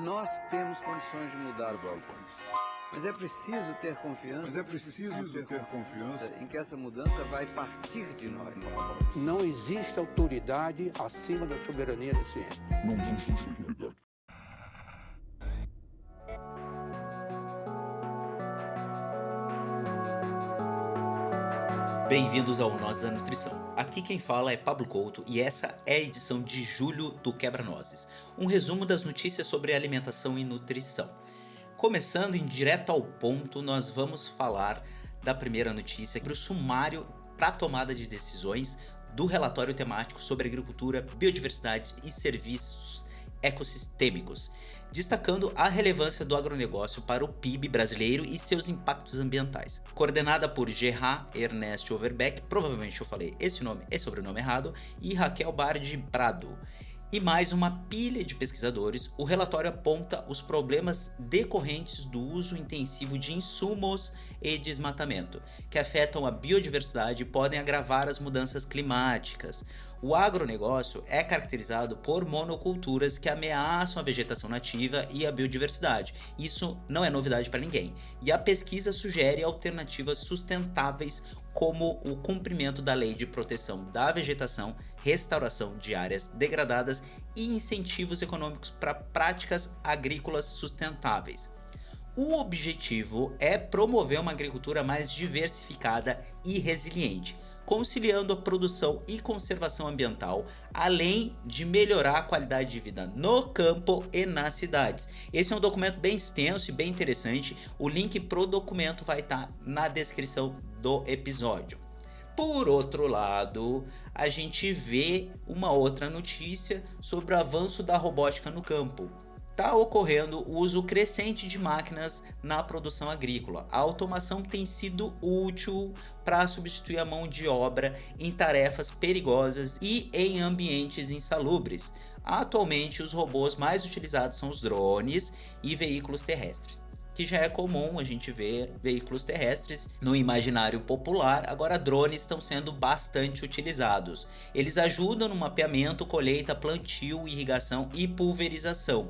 Nós temos condições de mudar o balcão. Mas é preciso ter confiança. Em que essa mudança vai partir de nós. Não existe autoridade acima da soberania da ciência. Não existe autoridade. Bem-vindos ao Nós da Nutrição. Aqui quem fala é Pablo Couto e essa é a edição de julho do Quebra-Nozes, um resumo das notícias sobre alimentação e nutrição. Começando em direto ao ponto, nós vamos falar da primeira notícia, sobre o sumário para tomada de decisões do relatório temático sobre agricultura, biodiversidade e serviços ecossistêmicos, destacando a relevância do agronegócio para o PIB brasileiro e seus impactos ambientais. Coordenada por Gerard Ernest Overbeck, provavelmente eu falei esse nome e sobrenome errado, e Raquel Bardi Prado, e mais uma pilha de pesquisadores, o relatório aponta os problemas decorrentes do uso intensivo de insumos e desmatamento, que afetam a biodiversidade e podem agravar as mudanças climáticas. O agronegócio é caracterizado por monoculturas que ameaçam a vegetação nativa e a biodiversidade. Isso não é novidade para ninguém. E a pesquisa sugere alternativas sustentáveis como o cumprimento da Lei de Proteção da Vegetação, restauração de áreas degradadas e incentivos econômicos para práticas agrícolas sustentáveis. O objetivo é promover uma agricultura mais diversificada e resiliente, conciliando a produção e conservação ambiental, além de melhorar a qualidade de vida no campo e nas cidades. Esse é um documento bem extenso e bem interessante. O link pro documento vai estar na descrição do episódio. Por outro lado, a gente vê uma outra notícia sobre o avanço da robótica no campo. Está ocorrendo o uso crescente de máquinas na produção agrícola. A automação tem sido útil para substituir a mão de obra em tarefas perigosas e em ambientes insalubres. Atualmente, os robôs mais utilizados são os drones e veículos terrestres, que já é comum a gente ver veículos terrestres no imaginário popular. Agora drones estão sendo bastante utilizados. Eles ajudam no mapeamento, colheita, plantio, irrigação e pulverização.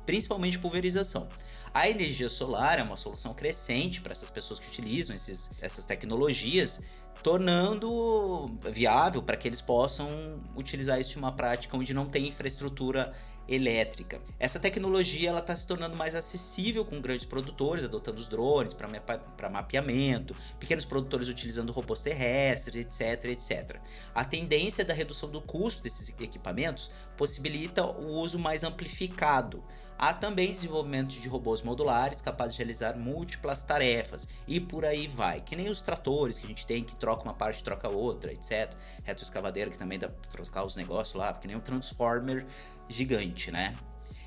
Principalmente pulverização. A energia solar é uma solução crescente para essas pessoas que utilizam essas tecnologias, tornando viável para que eles possam utilizar isso em uma prática onde não tem infraestrutura elétrica. Essa tecnologia está se tornando mais acessível com grandes produtores, adotando os drones para mapeamento, pequenos produtores utilizando robôs terrestres, etc. A tendência da redução do custo desses equipamentos possibilita o uso mais amplificado. Há também desenvolvimento de robôs modulares capazes de realizar múltiplas tarefas e por aí vai, que nem os tratores que a gente tem que troca uma parte, troca outra, etc. Retroescavadeira que também dá para trocar os negócios lá, que nem um transformer gigante, né?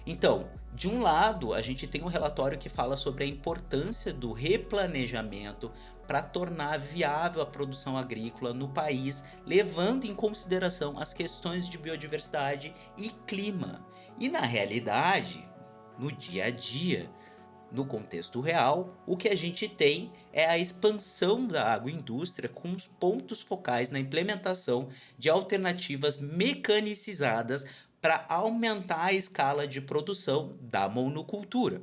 Então, de um lado, a gente tem um relatório que fala sobre a importância do replanejamento para tornar viável a produção agrícola no país, levando em consideração as questões de biodiversidade e clima. E na realidade, no dia a dia, no contexto real, o que a gente tem é a expansão da agroindústria com os pontos focais na implementação de alternativas mecanicizadas para aumentar a escala de produção da monocultura.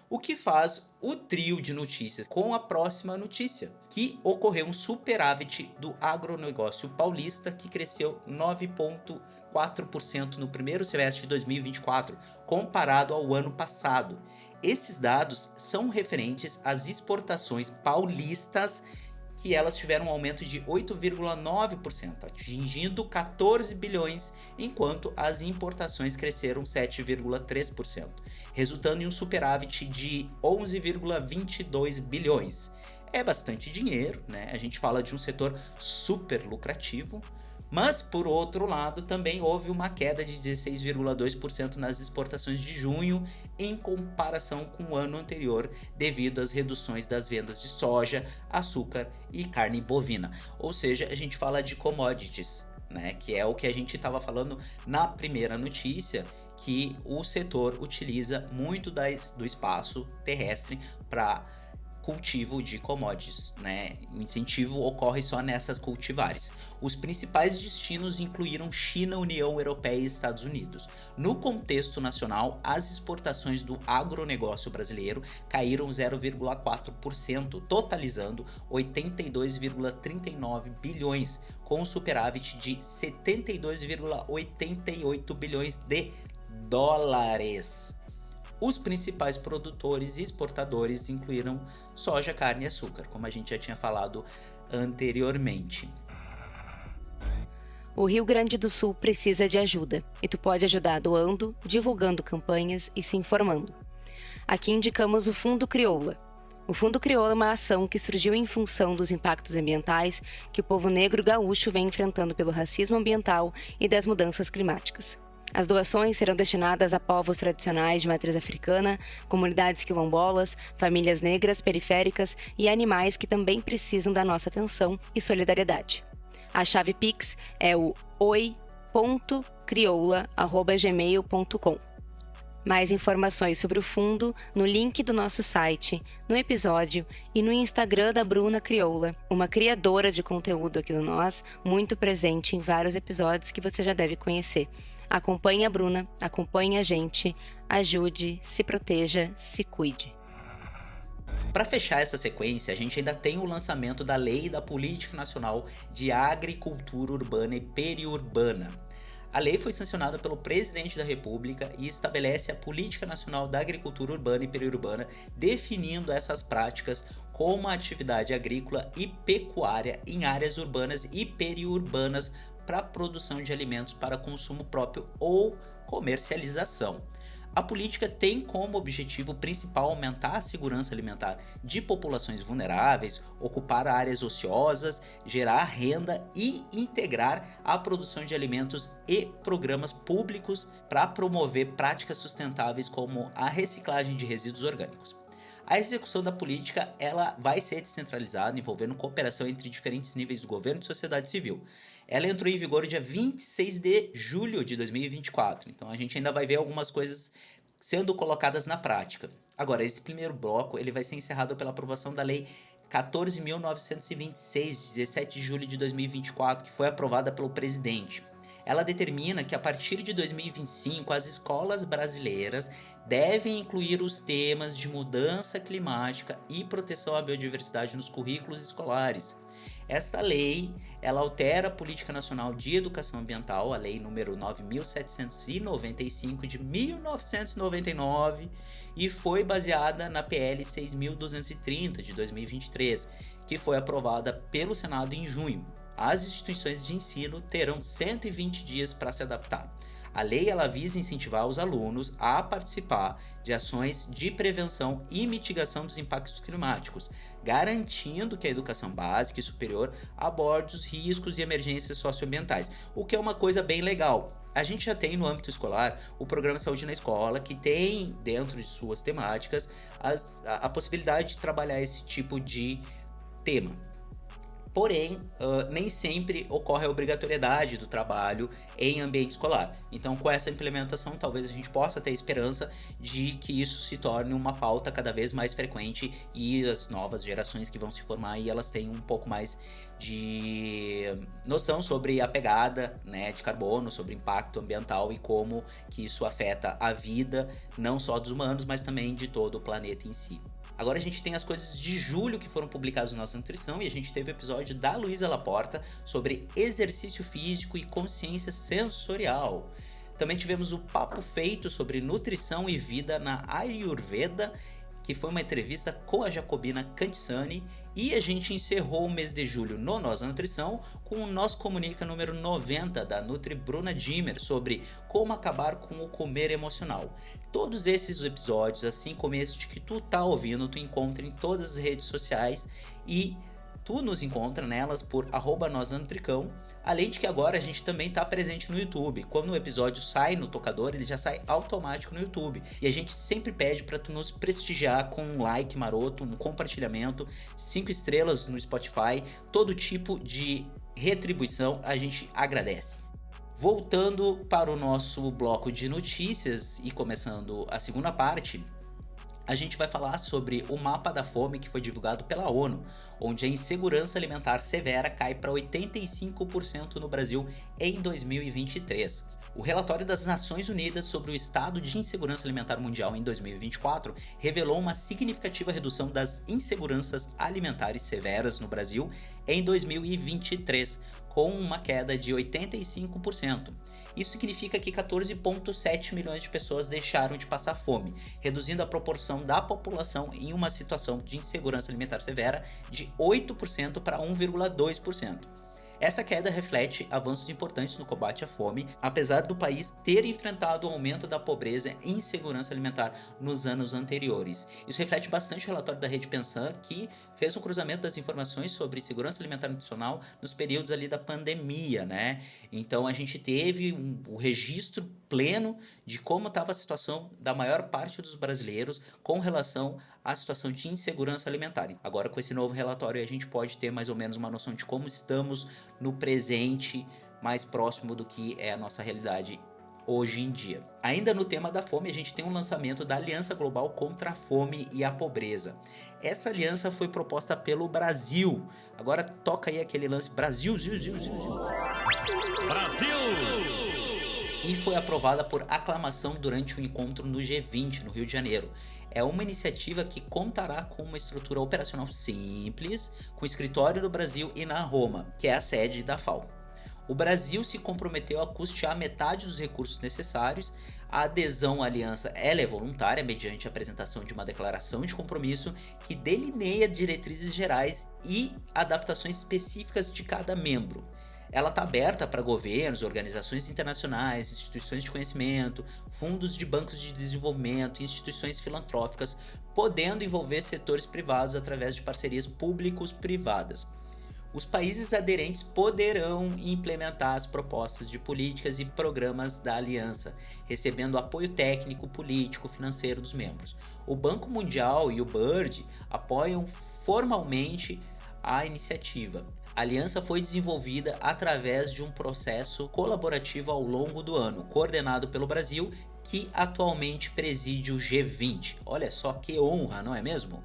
O que faz o trio de notícias com a próxima notícia, que ocorreu um superávit do agronegócio paulista que cresceu 9,4% no primeiro semestre de 2024, comparado ao ano passado. Esses dados são referentes às exportações paulistas, que elas tiveram um aumento de 8,9%, atingindo 14 bilhões, enquanto as importações cresceram 7,3%, resultando em um superávit de 11,22 bilhões. É bastante dinheiro, né? A gente fala de um setor super lucrativo, mas por outro lado também houve uma queda de 16,2% nas exportações de junho em comparação com o ano anterior, devido às reduções das vendas de soja, açúcar e carne bovina. Ou seja, a gente fala de commodities, né? Que é o que a gente estava falando na primeira notícia, que o setor utiliza muito do espaço terrestre para cultivo de commodities, né? O incentivo ocorre só nessas cultivares. Os principais destinos incluíram China, União Europeia e Estados Unidos. No contexto nacional, as exportações do agronegócio brasileiro caíram 0,4%, totalizando 82,39 bilhões, com um superávit de 72,88 bilhões de dólares. Os principais produtores e exportadores incluíram soja, carne e açúcar, como a gente já tinha falado anteriormente. O Rio Grande do Sul precisa de ajuda, e tu pode ajudar doando, divulgando campanhas e se informando. Aqui indicamos o Fundo Crioula. O Fundo Crioula é uma ação que surgiu em função dos impactos ambientais que o povo negro gaúcho vem enfrentando pelo racismo ambiental e das mudanças climáticas. As doações serão destinadas a povos tradicionais de matriz africana, comunidades quilombolas, famílias negras periféricas e animais que também precisam da nossa atenção e solidariedade. A chave Pix é o oi.crioula@gmail.com. Mais informações sobre o fundo no link do nosso site, no episódio e no Instagram da Bruna Crioula, uma criadora de conteúdo aqui do Nós, muito presente em vários episódios que você já deve conhecer. Acompanhe a Bruna, acompanhe a gente, ajude, se proteja, se cuide. Para fechar essa sequência, a gente ainda tem o lançamento da Lei da Política Nacional de Agricultura Urbana e Periurbana. A lei foi sancionada pelo Presidente da República e estabelece a Política Nacional da Agricultura Urbana e Periurbana, definindo essas práticas como a atividade agrícola e pecuária em áreas urbanas e periurbanas para a produção de alimentos para consumo próprio ou comercialização. A política tem como objetivo principal aumentar a segurança alimentar de populações vulneráveis, ocupar áreas ociosas, gerar renda e integrar a produção de alimentos e programas públicos para promover práticas sustentáveis como a reciclagem de resíduos orgânicos. A execução da política ela vai ser descentralizada, envolvendo cooperação entre diferentes níveis do governo e sociedade civil. Ela entrou em vigor dia 26 de julho de 2024, então a gente ainda vai ver algumas coisas sendo colocadas na prática. Agora, esse primeiro bloco ele vai ser encerrado pela aprovação da Lei 14.926, de 17 de julho de 2024, que foi aprovada pelo presidente. Ela determina que a partir de 2025 as escolas brasileiras devem incluir os temas de mudança climática e proteção à biodiversidade nos currículos escolares. Esta lei, ela altera a Política Nacional de Educação Ambiental, a Lei número 9.795 de 1999, e foi baseada na PL 6.230 de 2023, que foi aprovada pelo Senado em junho. As instituições de ensino terão 120 dias para se adaptar. A lei ela visa incentivar os alunos a participar de ações de prevenção e mitigação dos impactos climáticos, garantindo que a educação básica e superior aborde os riscos e emergências socioambientais, o que é uma coisa bem legal. A gente já tem no âmbito escolar o Programa Saúde na Escola, que tem dentro de suas temáticas a possibilidade de trabalhar esse tipo de tema. Porém, nem sempre ocorre a obrigatoriedade do trabalho em ambiente escolar. Então, com essa implementação, talvez a gente possa ter esperança de que isso se torne uma pauta cada vez mais frequente e as novas gerações que vão se formar e elas tenham um pouco mais de noção sobre a pegada, né, de carbono, sobre o impacto ambiental e como que isso afeta a vida, não só dos humanos, mas também de todo o planeta em si. Agora a gente tem as coisas de julho que foram publicadas no Nossa Nutrição e a gente teve o episódio da Luísa Laporta sobre exercício físico e consciência sensorial. Também tivemos o papo feito sobre nutrição e vida na Ayurveda, que foi uma entrevista com a Jacobina Cantisani, e a gente encerrou o mês de julho no Nossa Nutrição com o Nós Comunica número 90 da Nutri Bruna Dimmer sobre como acabar com o comer emocional. Todos esses episódios, assim como este que tu tá ouvindo, tu encontra em todas as redes sociais e tu nos encontra nelas por @nosanutricão, além de que agora a gente também está presente no YouTube. Quando o episódio sai no tocador, ele já sai automático no YouTube. E a gente sempre pede para tu nos prestigiar com um like maroto, um compartilhamento, 5 estrelas no Spotify, todo tipo de retribuição a gente agradece. Voltando para o nosso bloco de notícias e começando a segunda parte, a gente vai falar sobre o mapa da fome que foi divulgado pela ONU, onde a insegurança alimentar severa cai para 85% no Brasil em 2023. O relatório das Nações Unidas sobre o estado de insegurança alimentar mundial em 2024 revelou uma significativa redução das inseguranças alimentares severas no Brasil em 2023, com uma queda de 85%. Isso significa que 14,7 milhões de pessoas deixaram de passar fome, reduzindo a proporção da população em uma situação de insegurança alimentar severa de 8% para 1,2%. Essa queda reflete avanços importantes no combate à fome, apesar do país ter enfrentado o aumento da pobreza e insegurança alimentar nos anos anteriores. Isso reflete bastante o relatório da Rede Pensan, que fez um cruzamento das informações sobre segurança alimentar nutricional nos períodos ali da pandemia, né? Então a gente teve o registro pleno de como estava a situação da maior parte dos brasileiros com relação à situação de insegurança alimentar. Agora, com esse novo relatório, a gente pode ter mais ou menos uma noção de como estamos no presente, mais próximo do que é a nossa realidade hoje em dia. Ainda no tema da fome, a gente tem um lançamento da Aliança Global contra a Fome e a Pobreza. Essa aliança foi proposta pelo Brasil. Agora toca aí aquele lance Brasil! E foi aprovada por aclamação durante o encontro no G20, no Rio de Janeiro. É uma iniciativa que contará com uma estrutura operacional simples, com escritório no Brasil e na Roma, que é a sede da FAO. O Brasil se comprometeu a custear metade dos recursos necessários. A adesão à aliança é voluntária, mediante a apresentação de uma declaração de compromisso que delineia diretrizes gerais e adaptações específicas de cada membro. Ela está aberta para governos, organizações internacionais, instituições de conhecimento, fundos de bancos de desenvolvimento e instituições filantrópicas, podendo envolver setores privados através de parcerias públicos-privadas. Os países aderentes poderão implementar as propostas de políticas e programas da aliança, recebendo apoio técnico, político, financeiro dos membros. O Banco Mundial e o BIRD apoiam formalmente a iniciativa. A aliança foi desenvolvida através de um processo colaborativo ao longo do ano, coordenado pelo Brasil, que atualmente preside o G20. Olha só que honra, não é mesmo?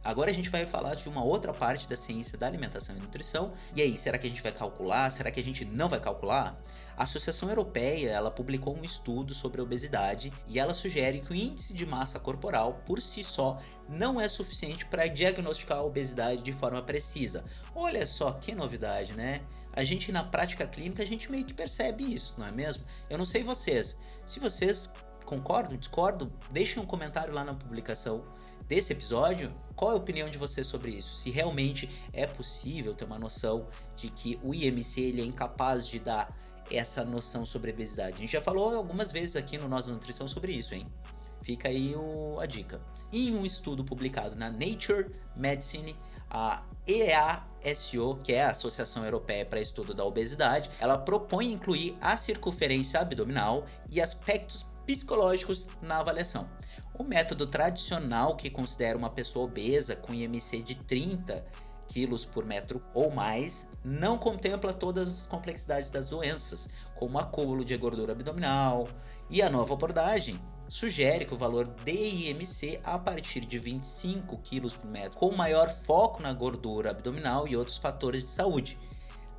Agora a gente vai falar de uma outra parte da ciência da alimentação e nutrição. E aí, será que a gente vai calcular? Será que a gente não vai calcular? A Associação Europeia, ela publicou um estudo sobre a obesidade e ela sugere que o índice de massa corporal, por si só, não é suficiente para diagnosticar a obesidade de forma precisa. Olha só que novidade, né? A gente, na prática clínica, a gente meio que percebe isso, não é mesmo? Eu não sei vocês. Se vocês concordam, discordam, deixem um comentário lá na publicação desse episódio. Qual é a opinião de vocês sobre isso? Se realmente é possível ter uma noção de que o IMC ele é incapaz de dar essa noção sobre a obesidade. A gente já falou algumas vezes aqui no Nós da Nutrição sobre isso, hein? Fica aí a dica. Em um estudo publicado na Nature Medicine, a EASO, que é a Associação Europeia para Estudo da Obesidade, ela propõe incluir a circunferência abdominal e aspectos psicológicos na avaliação. O método tradicional, que considera uma pessoa obesa com IMC de 30 quilos por metro ou mais, não contempla todas as complexidades das doenças, como acúmulo de gordura abdominal, e a nova abordagem sugere que o valor de IMC a partir de 25 quilos por metro, com maior foco na gordura abdominal e outros fatores de saúde.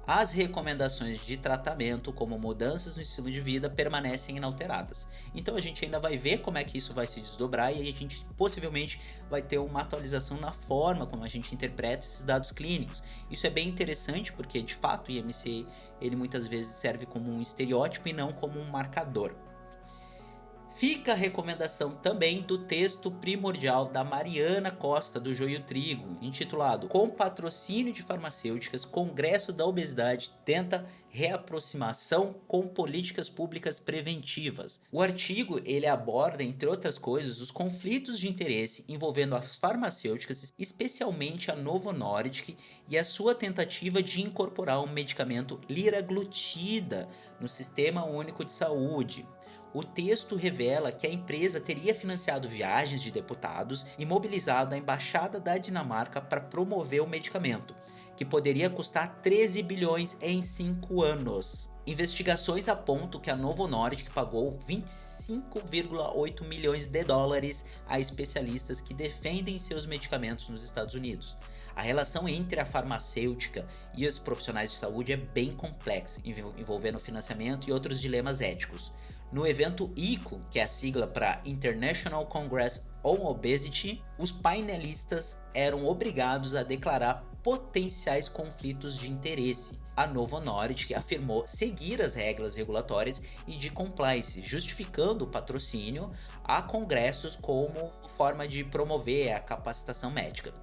As recomendações de tratamento, como mudanças no estilo de vida, permanecem inalteradas. Então a gente ainda vai ver como é que isso vai se desdobrar e a gente possivelmente vai ter uma atualização na forma como a gente interpreta esses dados clínicos. Isso é bem interessante porque, de fato, o IMC ele muitas vezes serve como um estereótipo e não como um marcador. Fica a recomendação também do texto primordial da Mariana Costa, do Joio Trigo, intitulado Com Patrocínio de Farmacêuticas, Congresso da Obesidade tenta reaproximação com políticas públicas preventivas. O artigo ele aborda, entre outras coisas, os conflitos de interesse envolvendo as farmacêuticas, especialmente a Novo Nordisk, e a sua tentativa de incorporar o medicamento liraglutida no Sistema Único de Saúde. O texto revela que a empresa teria financiado viagens de deputados e mobilizado a Embaixada da Dinamarca para promover o medicamento, que poderia custar 13 bilhões em 5 anos. Investigações apontam que a Novo Nordisk pagou 25,8 milhões de dólares a especialistas que defendem seus medicamentos nos Estados Unidos. A relação entre a farmacêutica e os profissionais de saúde é bem complexa, envolvendo financiamento e outros dilemas éticos. No evento ICO, que é a sigla para International Congress on Obesity, os painelistas eram obrigados a declarar potenciais conflitos de interesse. A Novo Nordisk afirmou seguir as regras regulatórias e de compliance, justificando o patrocínio a congressos como forma de promover a capacitação médica.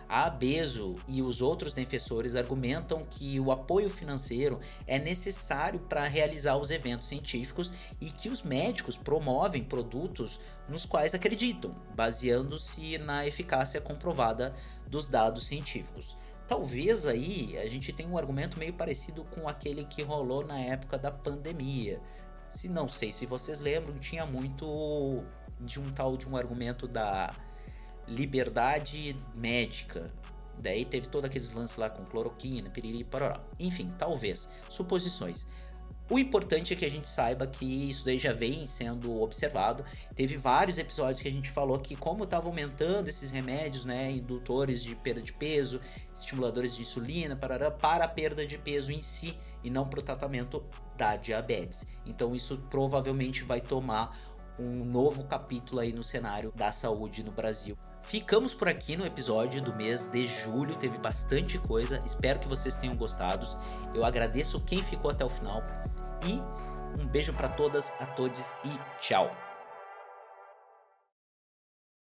A Abeso e os outros defensores argumentam que o apoio financeiro é necessário para realizar os eventos científicos e que os médicos promovem produtos nos quais acreditam, baseando-se na eficácia comprovada dos dados científicos. Talvez aí a gente tenha um argumento meio parecido com aquele que rolou na época da pandemia. Não sei se vocês lembram, tinha muito de um argumento da liberdade médica. Daí teve todos aqueles lances lá com cloroquina, piriri, parará. Enfim, talvez. Suposições. O importante é que a gente saiba que isso daí já vem sendo observado. Teve vários episódios que a gente falou que como estava aumentando esses remédios, né, indutores de perda de peso, estimuladores de insulina, parará, para a perda de peso em si e não para o tratamento da diabetes. Então isso provavelmente vai tomar um novo capítulo aí no cenário da saúde no Brasil. Ficamos por aqui no episódio do mês de julho, teve bastante coisa, espero que vocês tenham gostado. Eu agradeço quem ficou até o final e um beijo para todas, a todos e tchau!